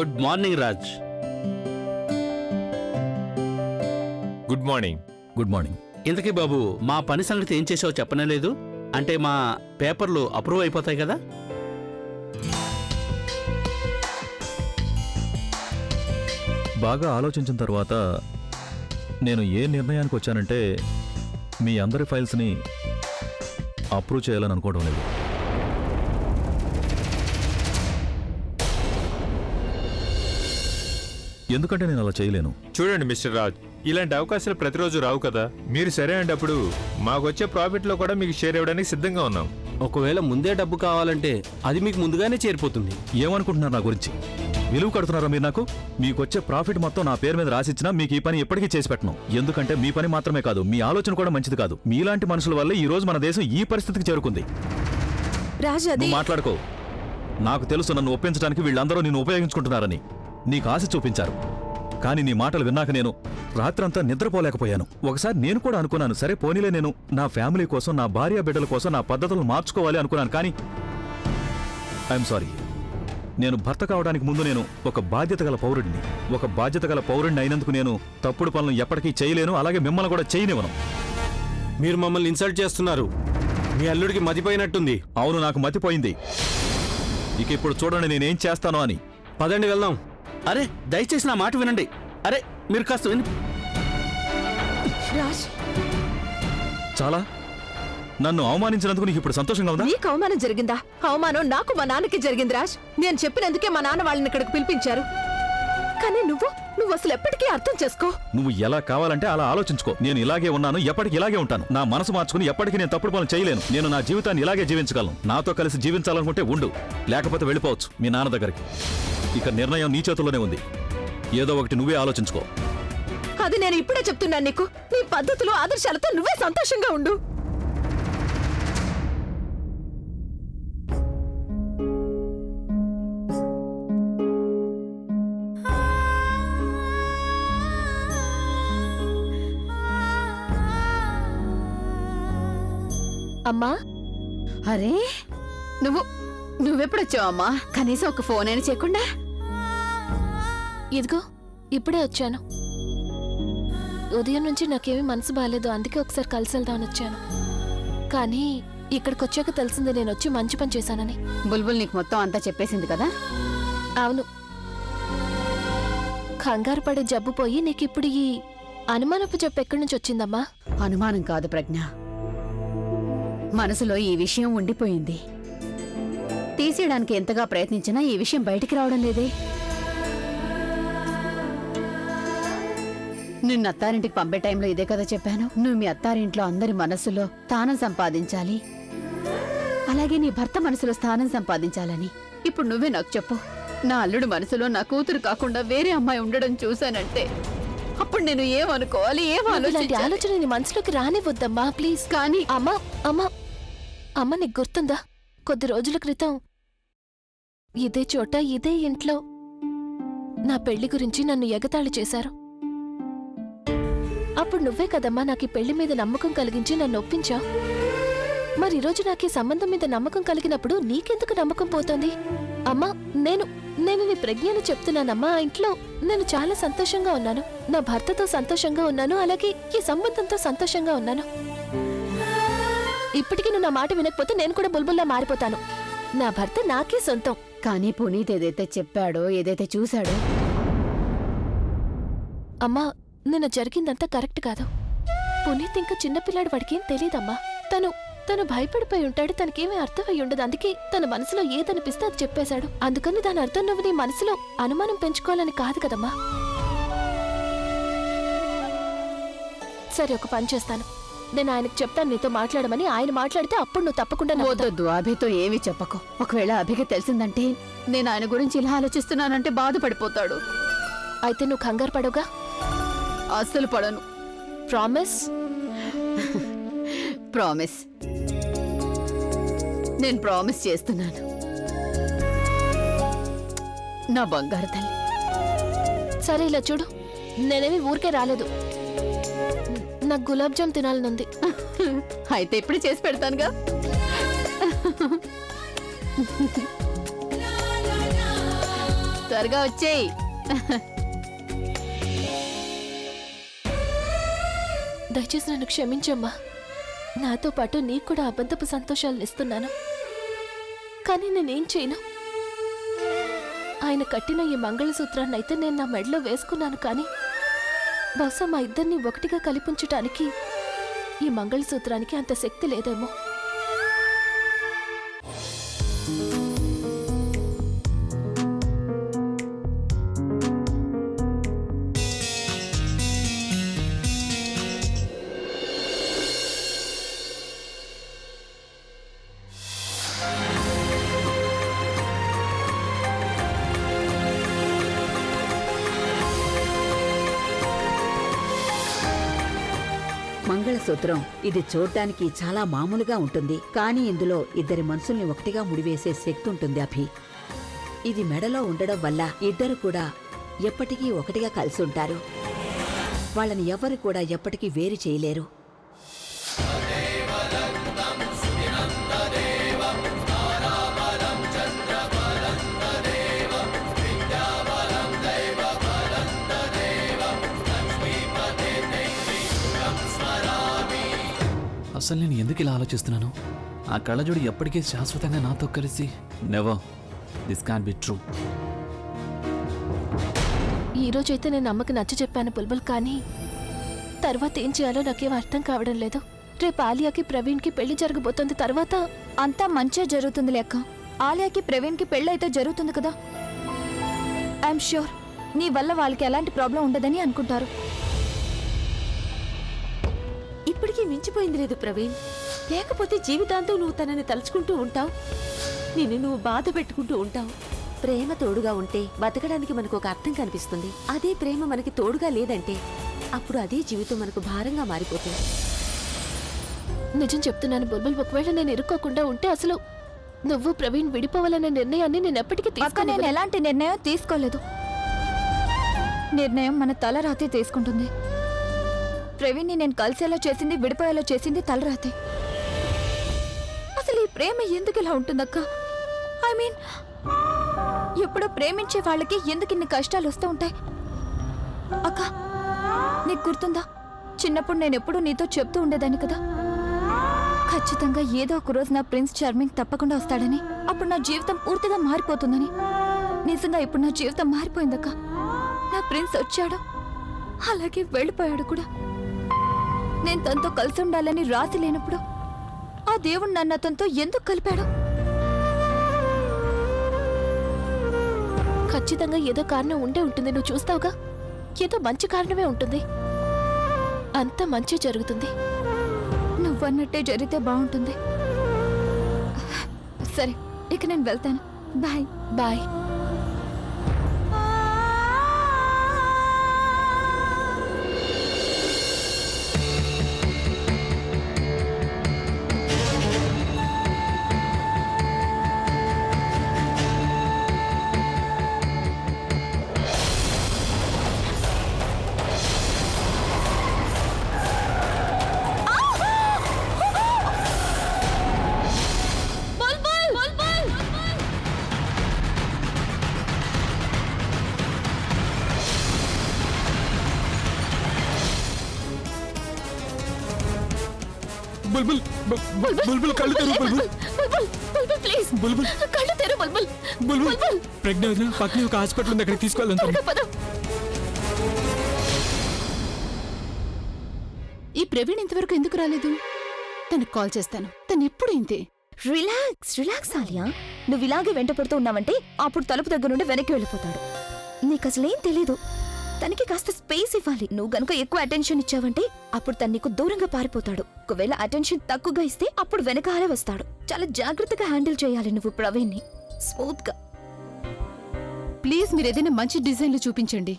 Good morning Raj. Good morning. Good morning. ఇంతకీ బాబు మా పని సంగతి ఏం చేసావో చెప్పనే లేదు. అంటే మా పేపర్లు అప్రూవ్ అయిపోతాయి కదా? బాగా ఆలోచించిన తర్వాత నేను ఏ నిర్ణయానికి వచ్చానంటే మీ అందరి ఫైల్స్ని అప్రూవ్ చేయాలని అనుకోవడం లేదు. ఎందుకంటే నేను అలా చేయలేను. చూడండి మిస్టర్ రాజ్, ఇలాంటి అవకాశాలు ప్రతిరోజు రావు కదా. మీరు సరే అంటే అప్పుడు మాకు వచ్చే ప్రాఫిట్లో కూడా మీకు షేర్ ఇవ్వడానికి సిద్ధంగా ఉన్నాం. ఒకవేళ ముందే డబ్బు కావాలంటే అది మీకు ముందుగానే చేరిపోతుంది. ఏమనుకుంటున్నారు నా గురించి? విలువ కడుతున్నారా మీరు నాకు? మీకొచ్చే ప్రాఫిట్ మొత్తం నా పేరు మీద రాసిచ్చినా మీకు ఈ పని ఎప్పటికీ చేసి పెట్టను. ఎందుకంటే మీ పని మాత్రమే కాదు, మీ ఆలోచన కూడా మంచిది కాదు. మీలాంటి మనుషుల వల్ల ఈ రోజు మన దేశం ఈ పరిస్థితికి చేరుకుంది. నువ్వు మాట్లాడుకో. నాకు తెలుసు నన్ను ఒప్పించడానికి వీళ్ళందరూ నిన్ను ఉపయోగించుకుంటున్నారని. నీకు ఆశ చూపించారు, కానీ నీ మాటలు విన్నాక నేను రాత్రంతా నిద్రపోలేకపోయాను. ఒకసారి నేను కూడా అనుకున్నాను, సరే పోనీలే, నేను నా ఫ్యామిలీ కోసం, నా భార్య బిడ్డల కోసం నా పద్ధతులను మార్చుకోవాలి అనుకున్నాను. కానీ ఐఎమ్ సారీ. నేను భర్త కావడానికి ముందు నేను ఒక బాధ్యత గల పౌరుడిని. ఒక బాధ్యత గల పౌరుడిని అయినందుకు నేను తప్పుడు పనులు ఎప్పటికీ చేయలేను, అలాగే మిమ్మల్ని కూడా చేయనివ్వను. మీరు మమ్మల్ని ఇన్సల్ట్ చేస్తున్నారు. మీ అల్లుడికి మతిపోయినట్టుంది. అవును, నాకు మతిపోయింది. ఇక ఇప్పుడు చూడండి నేనేం చేస్తానో అని. పదండి వెళ్దాం. అరే దయచేసి నా మాట వినండి. అరే మీరు కాస్త విని. రాజ్, చాలా నన్ను అవమానించినందుకు నీకు ఇప్పుడు సంతోషంగా ఉందా? నీకు అవమానం జరిగిందా? అవమానం నాకు మా నాన్నకి జరిగింది రాజ్. నేను చెప్పినందుకే మా నాన్న వాళ్ళని ఇక్కడికి పిలిపించారు. కానీ నువ్వు అసలు ఎప్పటికీ అర్థం చేసుకో. నువ్వు ఎలా కావాలంటే అలా ఆలోచించుకో. నేను ఇలాగే ఉన్నాను, ఎప్పటికి ఇలాగే ఉంటాను. నా మనసు మార్చుకుని ఎప్పటికీ నేను తప్పుడు పనులు చేయలేను. నేను నా జీవితాన్ని ఇలాగే జీవించగలను. నాతో కలిసి జీవించాలనుకుంటే ఉండు, లేకపోతే వెళ్ళిపోవచ్చు మీ నాన్న దగ్గరికి. ఇక నిర్ణయం నీ చేతుల్లోనే ఉంది. ఏదో ఒకటి నువ్వే ఆలోచించుకో. అది నేను ఇప్పుడే చెప్తున్నాను నీకు. నీ పద్ధతులు ఆదర్శాలతో నువ్వే సంతోషంగా ఉండు. అమ్మా, అరే నువ్వెప్పుడొచ్చావు అమ్మా? కనీసం ఒక ఫోన్ అయినా చేయకుండా. ఇదిగో ఇప్పుడే వచ్చాను. ఉదయం నుంచి నాకేమీ మనసు బాగాలేదు, అందుకే ఒకసారి కలిసి వెళ్దామని వచ్చాను. కానీ ఇక్కడికి వచ్చాక తెలిసింది నేను వచ్చి మంచి పని చేశానని. బుల్బుల్ నీకు మొత్తం అంతా చెప్పేసింది కదా? అవును. కంగారు పడే జబ్బు పోయి నీకిప్పుడు ఈ అనుమానపు జబ్బు ఎక్కడి నుంచి వచ్చిందమ్మా? అనుమానం కాదు ప్రజ్ఞ, మనసులో ఈ విషయం ఉండిపోయింది. తీసేయడానికి ఎంతగా ప్రయత్నించినా ఈ విషయం బయటికి రావడం లేదే. నిన్ను అత్తారింటికి పంపే టైంలో ఇదే కదా చెప్పాను. నువ్వు మీ అత్తారింట్లో అందరి మనసులో స్థానం సంపాదించాలి, అలాగే నీ భర్త మనసులో స్థానం సంపాదించాలని. ఇప్పుడు నువ్వే నాకు చెప్పు, నా అల్లుడు మనసులో నా కూతురు కాకుండా వేరే అమ్మాయి ఉండడం చూశానంటే అప్పుడు నేను ఏమనుకోవాలి? ఇలాంటి ఆలోచన నీ మనసులోకి రానివ్వద్దమ్మా ప్లీజ్. కానీ అమ్మా అమ్మా అమ్మ, నీకు గుర్తుందా? కొద్ది రోజుల క్రితం ఇదే చోట ఇదే ఇంట్లో నా పెళ్లి గురించి నన్ను ఎగతాళి చేశారు. అప్పుడు నువ్వే కదమ్మా నాకు ఈ పెళ్లి మీద నమ్మకం కలిగించి నన్ను ఒప్పించావు. మరి ఈరోజు నాకు ఈ సంబంధం మీద నమ్మకం కలిగినప్పుడు నీకెందుకు నమ్మకం పోతోంది? అమ్మా, నేను నీ ప్రజ్ఞను చెప్తున్నానమ్మా. ఆ ఇంట్లో నేను చాలా సంతోషంగా ఉన్నాను, నా భర్తతో సంతోషంగా ఉన్నాను, అలాగే ఈ సంబంధంతో సంతోషంగా ఉన్నాను. ఇప్పటికీ నువ్వు నా మాట వినకపోతే నేను కూడా బుల్బుల్లా మారిపోతాను. నా భర్త నాకే సొంతం. కానీ పునీత్ ఏదైతే చెప్పాడో, ఏదైతే చూశాడో. అమ్మా, నిన్న జరిగిందంతా కరెక్ట్ కాదు. పునీత్ ఇంకా చిన్నపిల్లాడు, వాడికేం తెలీదమ్మా. తను భయపడిపోయి ఉంటాడు, తనకేమీ అర్థమై ఉండదు. అందుకే తన మనసులో ఏదనిపిస్తే అది చెప్పేశాడు. అందుకని దాని అర్థం నువ్వు నీ మనసులో అనుమానం పెంచుకోవాలని కాదు కదమ్మా. సరే, ఒక పని చేస్తాను. నేను ఆయనకు చెప్తాను నీతో మాట్లాడమని. ఆయన మాట్లాడితే అప్పుడు నువ్వు తప్పకుండా వద్దొద్దు, అభితో ఏమీ చెప్పకు. ఒకవేళ అభికి తెలిసిందంటే నేను ఆయన గురించి ఇలా ఆలోచిస్తున్నానంటే బాధపడిపోతాడు. అయితే నువ్వు కంగారు పడవుగా? అస్సలు పడను. ప్రామిస్? ప్రామిస్. నేను ప్రామిస్ చేస్తున్నాను. నా బంగారు తల్లి. సరే, ఇలా చూడు, నేనేమి ఊరికే రాలేదు. నాకు గులాబ్ జామ్ తినాలనుంది. అయితే ఇప్పుడు చేసి పెడతానుగా. త్వరగా వచ్చేయ్. దయచేసి నన్ను క్షమించమ్మా. నాతో పాటు నీకు కూడా అబద్ధపు సంతోషాలను ఇస్తున్నాను. కానీ నేనేం చేయను. ఆయన కట్టిన ఈ మంగళసూత్రాన్ని అయితే నేను నా మెడలో వేసుకున్నాను, కానీ బహుశా మా ఇద్దరిని ఒకటిగా కలిపించటానికి ఈ మంగళసూత్రానికి అంత శక్తి లేదేమో. మంగళసూత్రం ఇది చూడ్డానికి చాలా మామూలుగా ఉంటుంది, కానీ ఇందులో ఇద్దరి మనసుల్ని ఒకటిగా ముడివేసే శక్తి ఉంటుంది అభి. ఇది మెడలో ఉండడం వల్ల ఇద్దరు కూడా ఎప్పటికీ ఒకటిగా కలిసి ఉంటారు. వాళ్ళని ఎవరు కూడా ఎప్పటికీ వేరు చేయలేరు. అసలు నేను ఎందుకు ఇలా ఆలోచిస్తున్నాను? ఆ కళ్ళజోడు ఎప్పటికీ శాశ్వతంగా నాతో కలిసి never, this can be true. ఈ రోజైతే నేను అమ్మకి నచ్చ చెప్పాను బుల్బుల్, కానీ తర్వాత ఏం చేయాలో నాకేం అర్థం కావడం లేదు. రేపు ఆలియాకి ప్రవీణ్కి పెళ్లి జరగబోతోంది. తర్వాత అంతా మంచిగా జరుగుతుంది లెక్క. ఆలియాకి ప్రవీణ్కి పెళ్ళైతే జరుగుతుంది కదా. ఐఎమ్ ష్యూర్ నీ వల్ల వాళ్ళకి ఎలాంటి ప్రాబ్లం ఉండదని అనుకుంటారు. ఇప్పటికీ మించిపోయింది లేదు ప్రవీణ్. లేకపోతే జీవితాంతం నువ్వు తనని తలుచుకుంటూ ఉంటావు, నిన్ను నువ్వు బాధ పెట్టుకుంటూ ఉంటావు. ప్రేమ తోడుగా ఉంటే బతకడానికి మనకు ఒక అర్థం కనిపిస్తుంది. అదే ప్రేమ మనకి తోడుగా లేదంటే అప్పుడు అదే జీవితం మనకు భారంగా మారిపోతుంది. నిజం చెప్తున్నాను బుల్బుల్, ఒకవేళ నేను ఇరుక్కోకుండా ఉంటే అసలు నువ్వు ప్రవీణ్ విడిపోవాలనే నిర్ణయాన్ని నేను ఎప్పటికీ అక్క, నేను తీసుకోలేదు. ఎలాంటి నిర్ణయం తీసుకోలేదు. నిర్ణయం మన తలరాతే తీసుకుంటుంది. ప్రవీణ్ని నేను కలిసేలా చేసింది, విడిపోయేలా చేసింది తలరాతే. అసలు ఈ ప్రేమ ఎందుకు ఇలా ఉంటుందక్క? ఐ మీన్, ఎప్పుడో ప్రేమించే వాళ్ళకి ఎందుకు ఇన్ని కష్టాలు వస్తూ ఉంటాయి? అక్క, నీకు గుర్తుందా? చిన్నప్పుడు నేను ఎప్పుడూ నీతో చెప్తూ ఉండేదాన్ని కదా, ఖచ్చితంగా ఏదో ఒక రోజు నా ప్రిన్స్ చార్మింగ్ తప్పకుండా వస్తాడని, అప్పుడు నా జీవితం పూర్తిగా మారిపోతుందని. నిజంగా ఇప్పుడు నా జీవితం మారిపోయిందక్క. నా ప్రిన్స్ వచ్చాడు, అలాగే వెళ్ళిపోయాడు కూడా. నేను తనతో కలిసి ఉండాలని రాసి లేనప్పుడు ఆ దేవుడు నన్ను అతనితో ఎందుకు కలిపాడు? ఖచ్చితంగా ఏదో కారణం ఉండే ఉంటుంది. నువ్వు చూస్తావుగా, ఏదో మంచి కారణమే ఉంటుంది. అంత మంచి జరుగుతుంది. నువ్వన్నట్టే జరిగితే బాగుంటుంది. సరే, ఇక నేను వెళ్తాను. Bye bye. బుల్బుల్ బుల్బుల్ కళ్ళు తెరువు బుల్బుల్. బుల్బుల్, బుల్బుల్ ప్లీజ్, బుల్బుల్ కళ్ళు తెరు బుల్బుల్. బుల్బుల్ ప్రెగ్నెంట్ పక్కనే ఒక హాస్పిటల్ ఉంది, అక్కడికి తీసుకెళ్దాం. త్వరగా పద. ఈ ప్రవీణ్ ఇంతవరకు ఎందుకు రాలేదు? తనకు కాల్ చేస్తాను. తను ఎప్పుడు ఇంతే. Relax relax Alia. నువ్వు ఇలాగే వెంట పడుతూ ఉన్నావంటే అప్పుడు తలుపు దగ్గర నుండి వెనక్కి వెళ్ళిపోతాడు. నీకు అసలేం తెలీదు. తనకి కాస్త స్పేస్ ఇవ్వాలి. నువ్వు గనుక ఎక్కువ అటెన్షన్ ఇచ్చావంటే అప్పుడు తను నీకు దూరంగా పారిపోతాడు. ఒకవేళ అటెన్షన్ తక్కువగా ఇస్తే అప్పుడు వెనకాలే వస్తాడు. చాలా జాగ్రత్తగా హ్యాండిల్ చేయాలి నువ్వు ప్రవీణ్ని, స్మూత్ గా. ప్లీజ్ మీరు ఏదైనా మంచి డిజైన్లు చూపించండి.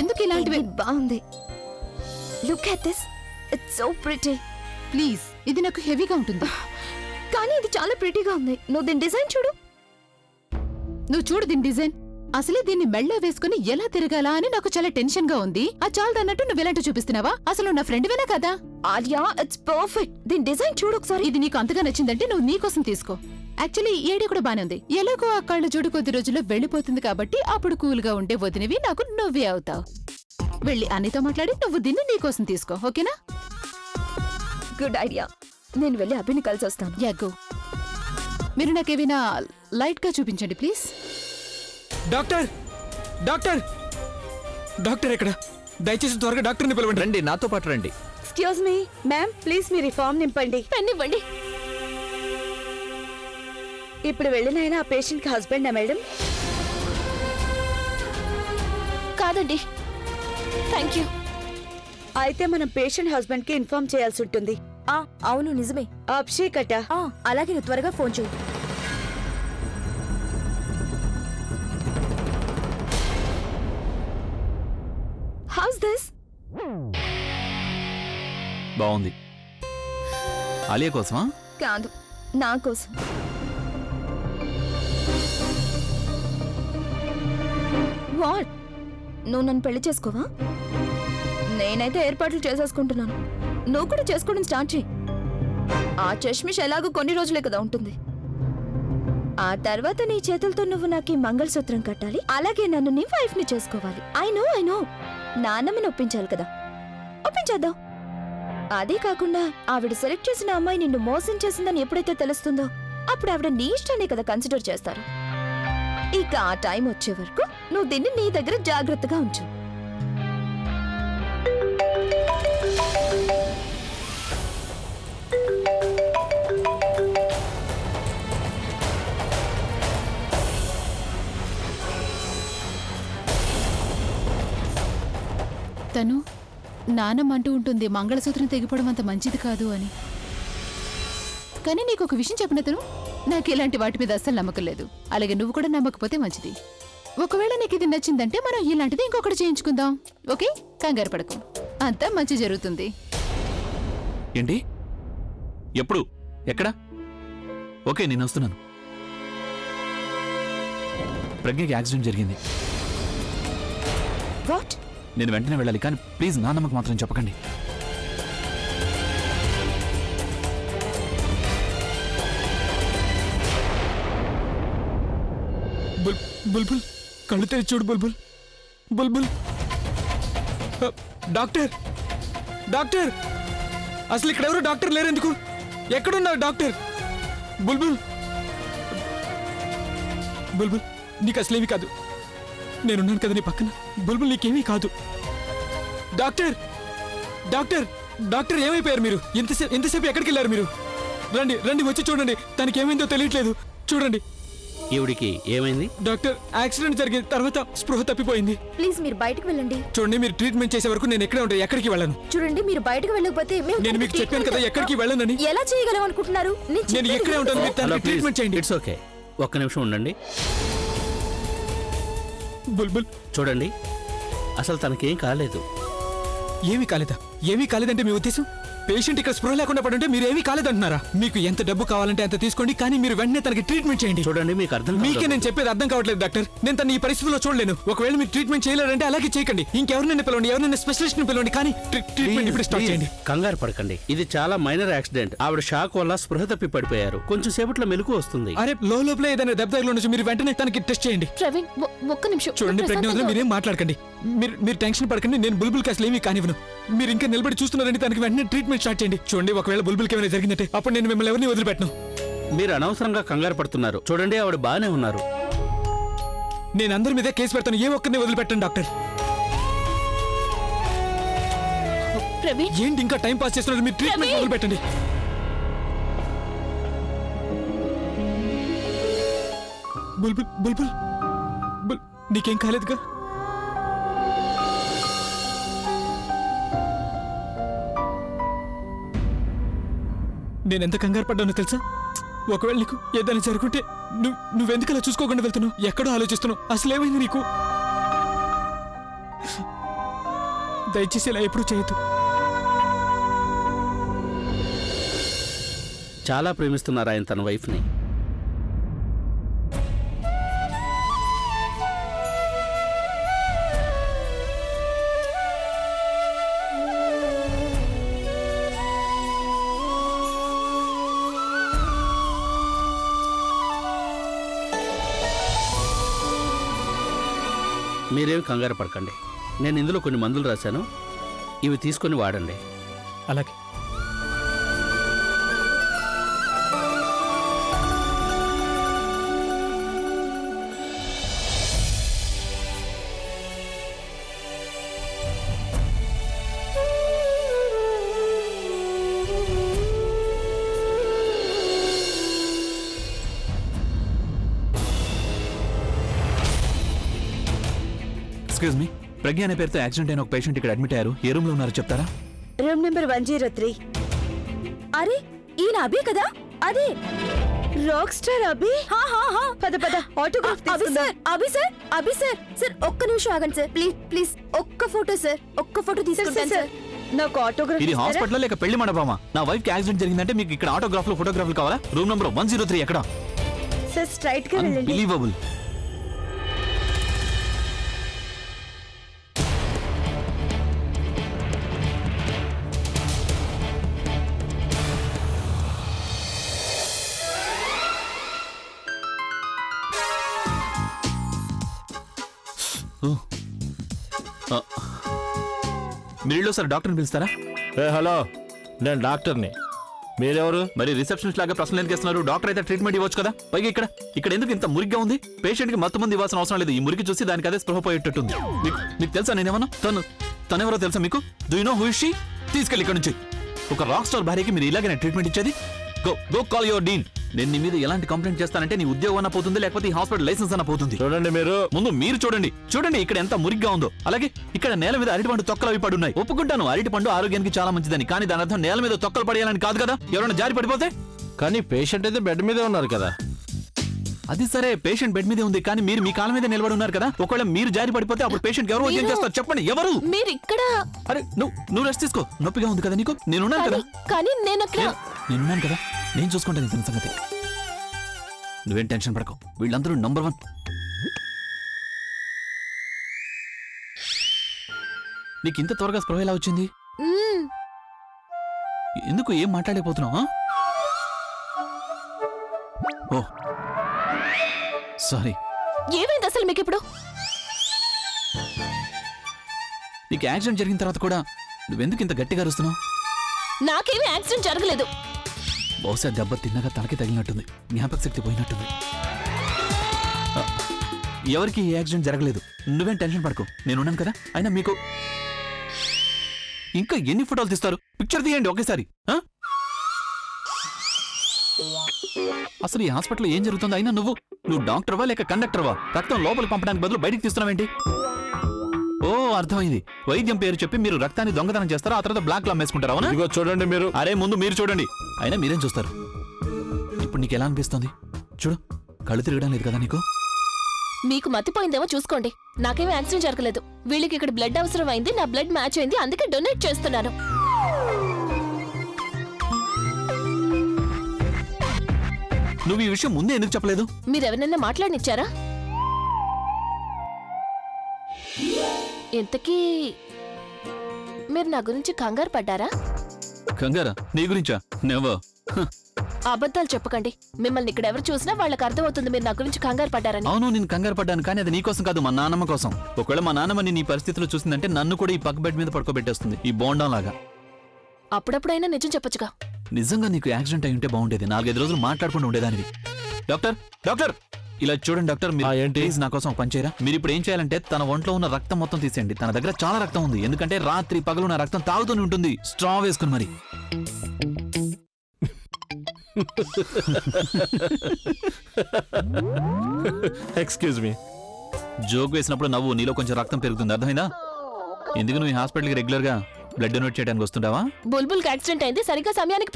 ఎందుకు ఇలాంటివి? ఇది బాగుంది. Look at this, it's so pretty. Please, ఇది నాకు హెవీగా ఉంటుంది. కానీ ఇది చాలా ప్రిటీగా ఉంది. నువ్వు దీని డిజైన్ చూడు. నువ్వు చూడు దీని డిజైన్. అసలే దీన్ని మెళ్ళో వేసుకుని ఎలా తిరగాలా అని నాకు చాలా టెన్షన్ గా ఉంది. ఆ చాలదన్నట్టు నువ్వు ఎలాంటి చూపిస్తున్నావా? అసలు నా ఫ్రెండ్వేనా కదా? Alia, it's perfect. దీని డిజైన్ చూడు ఒకసారి. ఇది నీకు అంతగా నచ్చిందంటే నువ్వు నీకోసం తీసుకో. యాక్చువల్లీ ఏడి కూడా బానే ఉంది. ఎలాగో ఆ కళ్ళ జోడు కొద్ది రోజుల్లో వెళ్ళిపోతుంది కాబట్టి అప్పుడు కూల్గా ఉండే వదినవి నాకు నువ్వే అవుతావు. వెళ్ళి అన్నితో మాట్లాడి నువ్వు దీన్ని నీకోసం తీసుకో, ఓకేనా? Good idea. నేను వెళ్ళి అభిని కలిసి వస్తాను. యాగో. మీరు నాకేమైనా లైట్ గా చూపించండి ప్లీజ్. డాక్టర్ డాక్టర్ డాక్టర్ ఎక్కడ? దయచేసి త్వరగా డాక్టర్ని పిలవండి. రండి, నాతో పాటు రండి. ఎక్స్క్యూజ్ మీ మ్యామ్, ప్లీజ్ మీరు ఈ ఫామ్ నింపండి. పెన్నివ్వండి. ఇప్పుడు వెళ్ళిన ఆయన ఆ పేషెంట్ కి హస్బెండా మేడం? కాదండి. Thank you. అయితే మనం పేషెంట్ హస్బెండ్ కి ఇన్ఫార్మ్ చేయాల్సి ఉంటుంది. అవును నిజమే. అభిషేకట. అలాగే నువ్వు త్వరగా ఫోన్ చేయి. House this? బాగుంది. ఆలియా కోసమా? కాదు, నా కోసం. వాట్? నువ్వు నన్ను పెళ్లి చేసుకోవా? నేనైతే ఏర్పాట్లు చేసేసుకుంటున్నాను. నువ్వు కూడా చేసుకోవడం స్టార్ట్ చేయి. ఆ చష్మిష్ ఎలాగో కొన్ని రోజులే కదా ఉంటుంది. ఆ తర్వాత నీ చేతులతో నువ్వు నాకు ఈ మంగళసూత్రం కట్టాలి. అలాగే నన్ను నీ వైఫ్ ని చేసుకోవాలి. ఐ నో నాన్నమ్మని ఒప్పించాలి కదా, ఒప్పించేద్దాం. అదే కాకుండా ఆవిడ సెలెక్ట్ చేసిన అమ్మాయి నిన్ను మోసం చేసిందని ఎప్పుడైతే తెలుస్తుందో అప్పుడు ఆవిడ నీ ఇష్టాన్ని కదా కన్సిడర్ చేస్తారు. ఇక ఆ టైం వచ్చే వరకు నువ్వు దీన్ని నీ దగ్గర జాగ్రత్తగా ఉంచు. తను నానమ్మ అంటూ ఉంటుంది మంగళసూత్రం తెగిపోవడం అంత మంచిది కాదు అని. కానీ నీకు ఒక విషయం చెప్పిన తను, నాకు ఇలాంటి వాటి మీద అస్సలు నమ్మకం లేదు. అలాగే నువ్వు కూడా నమ్మకపోతే మంచిది. ఒకవేళ నీకు ఇది నచ్చిందంటే మనం ఇలాంటిది ఇంకొకటి చేయించుకుందాం, ఓకే? కంగారు పడకు, అంతా మంచి జరుగుతుంది. ఏంటి? ఎప్పుడు? ఎక్కడ? ఓకే, నేను వస్తున్నాను. ప్రజ్ఞకి యాక్సిడెంట్ జరిగింది. వాట్? నేను వెంటనే వెళ్ళాలి, కానీ ప్లీజ్ నాన్నమ్మకు మాత్రం చెప్పకండి. బుల్బుల్ కళ్ళు తెరిచి చూడు. బుల్బుల్ బుల్బుల్. డాక్టర్ డాక్టర్ అసలు ఇక్కడ ఎవరు డాక్టర్ లేరు ఎందుకు? ఎక్కడున్నారు డాక్టర్? బుల్బుల్ బుల్బుల్ నీకు అసలేమీ కాదు. నేనున్నాను కదా నీ పక్కన. బుల్బుల్ నీకేమీ కాదు. డాక్టర్ డాక్టర్ డాక్టర్ ఏమైపోయారు మీరు? ఎంతసేపు ఎక్కడికి వెళ్ళారు మీరు? రండి రండి, వచ్చి చూడండి. తనకి ఏమైందో తెలియట్లేదు. చూడండి. ఈవిడికి ఏమైంది? డాక్టర్, యాక్సిడెంట్ జరిగిన తర్వాత స్పృహ తప్పిపోయింది. ప్లీజ్ మీరు బయటకు వెళ్ళండి. చూడండి, మీరు ట్రీట్మెంట్ చేసే వరకు నేను ఎక్కడే ఉంటాను, ఎక్కడికి వెళ్ళను. చూడండి, మీరు బయటకు వెళ్ళకపోతే నేను మీకు చెప్పాను కదా ఎక్కడికి వెళ్ళనని. ఎలా చేయగలం అనుకుంటున్నారు? నేను ఎక్కడే ఉంటాను, మీరు తనకి ట్రీట్మెంట్ చేయండి. ఇట్స్ ఓకే, ఒక్క నిమిషం ఉండండి. బుల్బుల్ చూడండి, అసలు తనకేం కాలేదు. ఏమీ కాలేదా? ఏమీ కాలేదంటే మీ ఉద్దేశం? పేషెంట్ ఇక్కడ స్పృహ లేకుండా పడుంటే మీరు ఏమీ కాలేదంటున్నారా? మీకు ఎంత డబ్బు కావాలంటే అంత తీసుకోండి, కానీ మీరు వెంటనే తనకి ట్రీట్మెంట్ చేయండి. చూడండి, మీకు అర్థం కాదు. మీకే నేను చెప్పేది అర్థం కావట్లేదు డాక్టర్. నేను తన ఈ పరిస్థితిలో చూడలేను. ఒకవేళ మీరు ట్రీట్మెంట్ చేయలేరంటే అలాగే చేయకండి. ఇంకెవరినైనా పిలవండి, ఎవరైనా స్పెషలిస్ట్ ని పిలవండి, కానీ ట్రీట్మెంట్ ఇప్పుడు స్టార్ట్ చేయండి. కంగారు పడకండి, ఇది చాలా మైనర్ యాక్సిడెంట్. ఆవిడ షాక్ వల్ల స్పృహ తప్పి పడిపోయారు. కొంచెం సేపట్లో మెలకు వస్తుంది. అరే, లోపల ఏదైనా దెబ్బ తగిలి ఉండొచ్చు. మీరు వెంటనే తనకి టెస్ట్ చేయండి. ప్రవీణ్, ఒక్క నిమిషం. చూడండి ప్రజ్ఞ, మీరేం మాట్లాడకండి. మీరు టెన్షన్ పడకండి. నేను బుల్బుల్కి అసలు ఏమీ కానివ్వను. మీరు ఇంకా నిలబడి చూస్తున్నారండి. తనకి వెంటనే ట్రీట్మెంట్ స్టార్ట్ చేయండి. చూడండి, ఒకవేళ బుల్బుల్కి ఏమైనా జరిగిందంటే అప్పుడు నేను మిమ్మల్ని ఎవరిని వదిలిపెట్టను. మీరు అనవసరంగా కంగారు పడుతున్నారు. చూడండి, ఆవిడ బాగానే ఉన్నారు. నేను అందరి మీద కేసు పెడతాను. ఏ ఒక్కరిని వదిలిపెట్టండి డాక్టర్. ప్రవీణ్, ఏంటి ఇంకా టైం పాస్ చేస్తున్నారు? మీరు ట్రీట్మెంట్ వదిలిపెట్టండి. బుల్బుల్ బుల్బుల్ బుల్, నీకేం కాలేదుగా? నేనెంత కంగారు పడ్డానో తెలుసా? ఒకవేళ నీకు ఏదైనా జరుగుంటే నువ్వెందుకు అలా చూసుకోకుండా వెళ్తున్నావు? ఎక్కడో ఆలోచిస్తున్నావు. అసలేమైంది నీకు? దయచేసి ఇలా ఎప్పుడు చేయొద్దు. చాలా ప్రేమిస్తున్నారు ఆయన తన వైఫ్ని. మీరేమి కంగారు పడకండి. నేను ఇందులో కొన్ని మందులు రాశాను, ఇవి తీసుకొని వాడండి. అలాగే. ఎక్స్క్యూజ్ మీ, ప్రజ్ఞ అనే పేరుతో యాక్సిడెంట్ అయిన ఒక పేషెంట్ ఇక్కడ అడ్మిట్ అయ్యారు. ఏ రూమ్ లో ఉన్నారో చెప్తారా? Room number 103. అరే ఈయన అభి కదా? అదే రాక్ స్టార్ అభి. పద పద ఆటోగ్రాఫ్ తీసుకుందాం. అభి సార్ సార్ ఒక్క నిమిషం ఆగండి సార్, ప్లీజ్ ప్లీజ్ ఒక్క ఫోటో సార్, ఒక్క ఫోటో తీసుకుంటాను సార్. నాకు ఆటోగ్రాఫ్. ఇది హాస్పిటల్ లేక పెళ్లి మండపమా? నా వైఫ్ కి యాక్సిడెంట్ జరిగిందంటే మీకు ఇక్కడ ఆటోగ్రాఫ్లు ఫోటోగ్రాఫ్లు కావాలా? రూమ్ నెంబర్ 103 ఎక్కడ? సార్ స్ట్రైట్ గా వెళ్ళండి. అన్బిలీవబుల్. మీరు సార్ డాక్టర్ని పిలుస్తారా? హలో, నేను డాక్టర్ని. మీరెవరు? మరి రిసెప్షనిస్ట్ లాగా ప్రశ్నలు ఎందుకు ఇస్తున్నారు? డాక్టర్ అయితే ట్రీట్మెంట్ ఇవ్వచ్చు కదా. పైగా ఇక్కడ ఎందుకు ఇంత మురిగ్గా ఉంది? పేషెంట్ కి మొత్తం మంది ఇవ్వాల్సిన అవసరం లేదు. ఈ మురికి చూసి దానికి అదే స్పృహ పోయేటట్టుంది. మీకు తెలుసా నేనేమన్నా? తనెవరో తెలుసా మీకు? Do you know who is she? తీసుకెళ్ళి ఇక్కడ నుంచి. ఒక రాక్ స్టార్ భార్యకి మీరు ఇలాగే ట్రీట్మెంట్ ఇచ్చేది? Go call your dean. నేను నీ మీద ఎలాంటి కంప్లైంట్ చేస్తానంటే నీ ఉద్యోగం అన్న పోతుంది, లేకపోతే ఈ హాస్పిటల్ లైసెన్స్ అన్న పోతుంది. చూడండి ముందు మీరు చూడండి ఇక్కడ ఎంత మురిగ్గా ఉందో. అలాగే ఇక్కడ నేల మీద అరటిపండు తొక్కలు అవి పడున్నాయి. ఒప్పుకుంటాను, అరటిపండు ఆరోగ్యానికి చాలా మంచిదని. కానీ దాని అర్థం నేల మీద తొక్కలు పడేయాలని కాదు కదా. ఎవరైనా జారి పడిపోతే? కానీ పేషెంట్ అయితే బెడ్ మీదే ఉన్నారు కదా. అది సరే, పేషెంట్ బెడ్ మీదే ఉంది, కానీ మీరు మీ కాళ్ళ మీద నిలబడి ఉన్నారు కదా. ఒకవేళ మీరు జారి పడిపోతే అప్పుడు పేషెంట్ ఎవరు ఏం చేస్తారు చెప్పండి? ఎవరు? మీరు ఇక్కడ. అరే నువ్వు రెస్ట్ తీసుకో. నొప్పిగా ఉంది కదా నీకు? నేనున్నాను కదా. కానీ నేనున్నాను కదా, నేను చూసుకుంటాను ఇతని సంగతి. నువ్వేం టెన్షన్ పడకు. వీళ్ళందరూ నంబర్ 1. నీకు ఇంత త్వరగా స్పృహ ఎలా వచ్చింది? ఎందుకు ఏం మాట్లాడలేకపోతున్నావు? ఓ సారీ. ఏమైంది అసలు మీకు ఇప్పుడు? నీకు యాక్సిడెంట్ జరిగిన తర్వాత కూడా నువ్వెందుకు ఇంత గట్టిగా అరుస్తున్నావు? నాకేమీ యాక్సిడెంట్ జరగలేదు. బహుశా దెబ్బ తిన్నగా తలకి తగిలినట్టుంది, జ్ఞాపక శక్తి పోయినట్టుంది. ఎవరికి ఈ యాక్సిడెంట్ జరగలేదు. నువ్వేం టెన్షన్ పడకు, నేనున్నాను కదా. అయినా మీకు ఇంకా ఎన్ని ఫోటోలు తీస్తారు? పిక్చర్ తీయండి ఒకేసారి. అసలు ఈ హాస్పిటల్లో ఏం జరుగుతుందో? అయినా నువ్వు డాక్టర్వా లేక కండక్టర్వా? రక్తం లోపలికి పంపడానికి బదులు బయటికి తీస్తున్నావేంటి? ఓ అర్థమైంది. వైద్యం పేరు చెప్పి మీరు రక్తాన్ని దొంగతనం చేస్తారా, ఆ తర్వాత బ్లాక్ లో అమ్మేసుకుంటారా? అవునా? ఇదిగో చూడండి మీరు. అరే ముందు మీరు చూడండి. అయినా మీరేం చూస్తారు? ఇప్పుడు నీకు ఎలా అనిపిస్తుంది? చూడు, కళ్ళు తిరగడం లేదు కదా నీకు? మీకు మతిపోయిందేమో చూసుకోండి. నాకేమీ యాక్సిడెంట్ జరగలేదు. వీళ్ళకి ఇక్కడ బ్లడ్ అవసరం అయింది, నా బ్లడ్ మ్యాచ్ అయింది, అందుకే డొనేట్ చేస్తున్నాను. నువ్వు ఈ విషయం ముందే ఎందుకు చెప్పలేదు? మీరెవరన్నా మాట్లాడనిచ్చారా? ఇంతకీ మీరు నా గురించి కంగారు పడ్డారా? కంగారా? నీ గురించా? నెవర్. అబద్ధాలు చెప్పకండి. మిమ్మల్ని ఇక్కడ ఎవరు చూసినా వాళ్ళకి అర్థమవుతుంది మీరు నా గురించి కంగారు పడ్డారని. అవును, నేను కంగారు పడ్డాను, కానీ అది నీకోసం కాదు, మా నాన్నమ్మ కోసం. ఒకవేళ మా నాన్నమ్మ నీ పరిస్థితిలో చూసిందంటే నన్ను కూడా ఈ పక్క బెడ్ మీద పడుకోబెట్టేస్తుంది, ఈ బోండం లాగా. అప్పుడప్పుడైనా నిజం చెప్పొచ్చుగా. నిజంగా నీకు యాక్సిడెంట్ అయి ఉంటే బాగుండేది. 4-5 రోజులు మాట్లాడుకుంటూ ఉండేదానివి. డాక్టర్ ఇలా చూడండి డాక్టర్, మీరు ప్లీజ్ నా కోసం పని చేయరా? మీరు ఇప్పుడు ఏం చేయాలంటే తన ఒంట్లో ఉన్న రక్తం మొత్తం తీసేయండి. తన దగ్గర చాలా రక్తం ఉంది, ఎందుకంటే రాత్రి పగలు నా రక్తం తాగుతూనే ఉంటుంది. స్ట్రా వేసుకుని మరి. Excuse me. జోక్ వేసినప్పుడు నవ్వు, నీలో కొంచెం రక్తం పెరుగుతుంది, అర్థమైందా? ఎందుకు నువ్వు ఈ హాస్పిటల్కి రెగ్యులర్ గా బ్లడ్ డొనేట్ చేయడానికి వస్తుంటావా? బుల్బుల్ యాక్సిడెంట్ అయింది సరిగ్గా సమయానికి.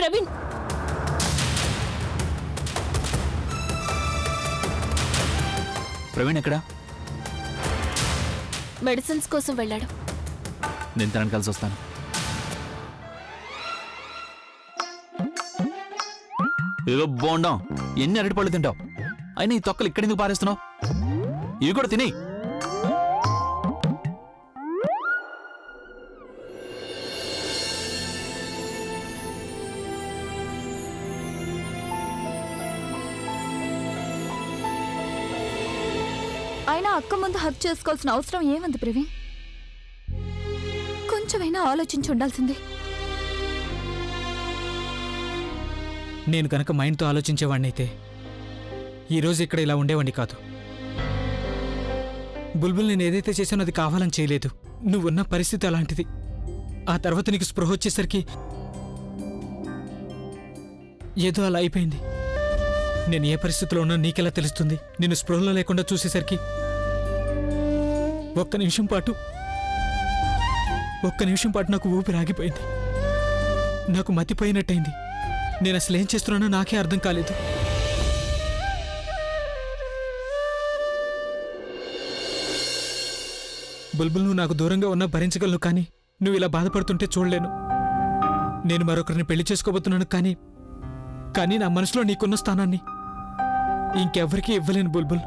ప్రవీణ్ ఎక్కడా? మెడిసిన్స్ కోసం వెళ్ళాడు. నేను తనని కలిసి వస్తాను. ఏదో బోండం, ఎన్ని అరటిపళ్ళు తింటావు? అయినా ఈ తొక్కలు ఇక్కడెందుకు పారేస్తున్నావు? ఇవి కూడా తినేయి. అయినా అక్క ముందు హక్ చేసుకోవాల్సిన అవసరం ఏముంది ప్రవీణ్? కొంచెమైనా ఆలోచించి ఉండాల్సిందే. నేను కనుక మైండ్తో ఆలోచించేవాడిని అయితే ఈరోజు ఇక్కడ ఇలా ఉండేవాడిని కాదు. బుల్బుల్ నేను ఏదైతే చేశానో అది కావాలని చేయలేదు. నువ్వున్న పరిస్థితి అలాంటిది. ఆ తర్వాత నీకు స్పృహ వచ్చేసరికి ఏదో అలా అయిపోయింది. నేను ఏ పరిస్థితిలో ఉన్నా నీకెలా తెలుస్తుంది? నేను స్పృహలో లేకుండా చూసేసరికి ఒక్క నిమిషం పాటు నాకు ఊపిరి ఆగిపోయింది. నాకు మతిపోయినట్టయింది. నేను అసలు ఏం చేస్తున్నానో నాకే అర్థం కాలేదు. బుల్బుల్ నువ్వు నాకు దూరంగా ఉన్నా భరించగలను, కానీ నువ్వు ఇలా బాధపడుతుంటే చూడలేను. నేను మరొకరిని పెళ్లి చేసుకోబోతున్నాను, కానీ నా మనసులో నీకున్న స్థానాన్ని ఇంకెవ్వరికీ ఇవ్వలేను బుల్బుల్.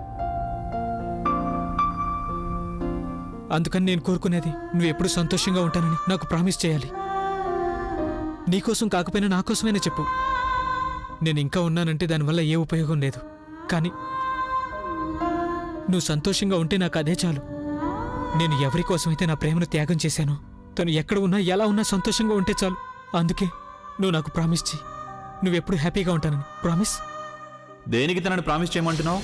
అందుకని నేను కోరుకునేది నువ్వు ఎప్పుడు సంతోషంగా ఉంటానని నాకు ప్రామిస్ చేయాలి. నీకోసం కాకపోయినా నా కోసమైనా చెప్పు. నేను ఇంకా ఉన్నానంటే దానివల్ల ఏ ఉపయోగం లేదు, కానీ నువ్వు సంతోషంగా ఉంటే నాకు అదే చాలు. నేను ఎవరి కోసమైతే నా ప్రేమను త్యాగం చేశానో తను ఎక్కడ ఉన్నా ఎలా ఉన్నా సంతోషంగా ఉంటే చాలు. అందుకే నువ్వు నాకు ప్రామిస్ చెయ్యి, నువ్వెప్పుడు హ్యాపీగా ఉంటానని. ప్రామిస్. దేనికి తనని ప్రామిస్ చేయమంటున్నావు?